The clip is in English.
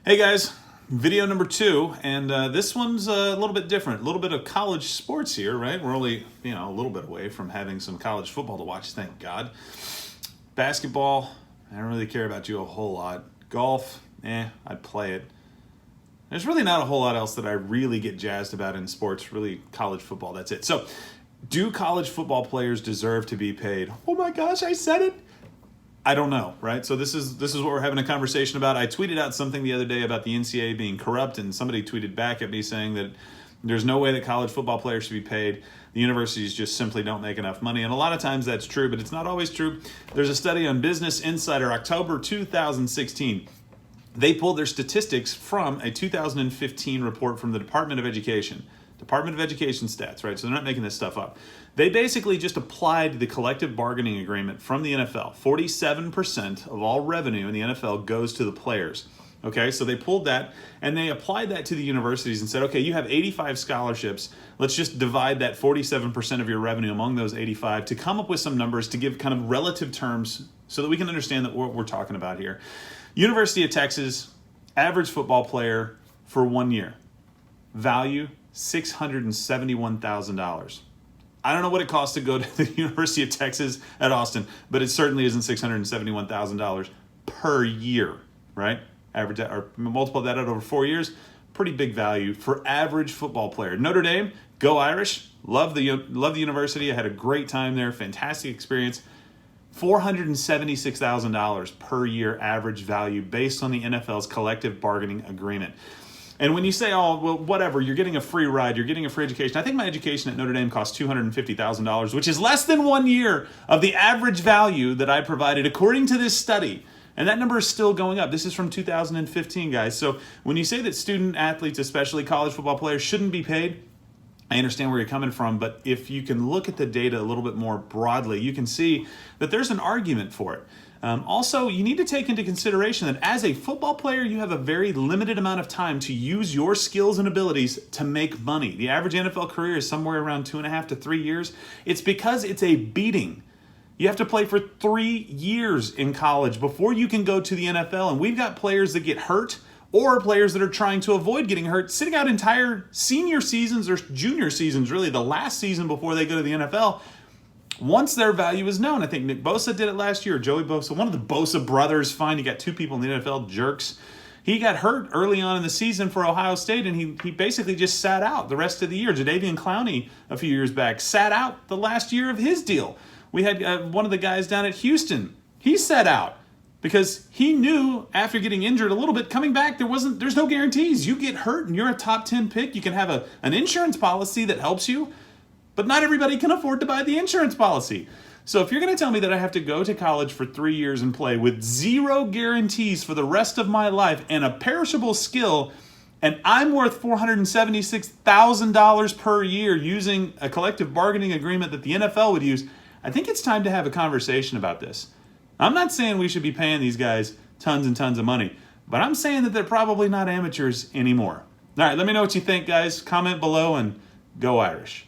Hey guys, video number 2, and this one's a little bit different. A little bit of college sports here, right? We're only, a little bit away from having some college football to watch, thank God. Basketball, I don't really care about you a whole lot. Golf, I'd play it. There's really not a whole lot else that I really get jazzed about in sports, really college football, that's it. So, do college football players deserve to be paid? Oh my gosh, I said it! I don't know, right? So this is what we're having a conversation about. I tweeted out something the other day about the NCAA being corrupt, and somebody tweeted back at me saying that there's no way that college football players should be paid. The universities just simply don't make enough money. And a lot of times that's true, but it's not always true. There's a study on Business Insider, October 2016. They pulled their statistics from a 2015 report from the Department of Education. Department of Education stats, right? So they're not making this stuff up. They basically just applied the collective bargaining agreement from the NFL. 47% of all revenue in the NFL goes to the players. Okay, so they pulled that and they applied that to the universities and said, okay, you have 85 scholarships. Let's just divide that 47% of your revenue among those 85 to come up with some numbers to give kind of relative terms so that we can understand that what we're talking about here. University of Texas, average football player for 1 year. Value, $671,000. I don't know what it costs to go to the University of Texas at Austin, but it certainly isn't $671,000 per year, right? Average or multiple that out over 4 years, pretty big value for average football player. Notre Dame, go Irish! Love the university. I had a great time there. Fantastic experience. $476,000 per year average value based on the NFL's collective bargaining agreement. And when you say, oh, well, whatever, you're getting a free ride, you're getting a free education. I think my education at Notre Dame cost $250,000, which is less than 1 year of the average value that I provided according to this study. And that number is still going up. This is from 2015, guys. So when you say that student athletes, especially college football players, shouldn't be paid, I understand where you're coming from, but if you can look at the data a little bit more broadly, you can see that there's an argument for it. Also, you need to take into consideration that as a football player, you have a very limited amount of time to use your skills and abilities to make money. The average NFL career is somewhere around 2.5 to 3 years. It's because it's a beating. You have to play for 3 years in college before you can go to the NFL, and we've got players that get hurt or players that are trying to avoid getting hurt, sitting out entire senior seasons or junior seasons, really the last season before they go to the NFL, once their value is known. I think Nick Bosa did it last year, Joey Bosa, one of the Bosa brothers. Fine, you got 2 people in the NFL, jerks. He got hurt early on in the season for Ohio State, and he basically just sat out the rest of the year. Jadeveon Clowney, a few years back, sat out the last year of his deal. We had one of the guys down at Houston. He sat out because he knew after getting injured a little bit, coming back, there's no guarantees. You get hurt and you're a top 10 pick. You can have an insurance policy that helps you, but not everybody can afford to buy the insurance policy. So if you're going to tell me that I have to go to college for 3 years and play with 0 guarantees for the rest of my life and a perishable skill, and I'm worth $476,000 per year using a collective bargaining agreement that the NFL would use, I think it's time to have a conversation about this. I'm not saying we should be paying these guys tons and tons of money, but I'm saying that they're probably not amateurs anymore. All right, let me know what you think, guys. Comment below and go Irish.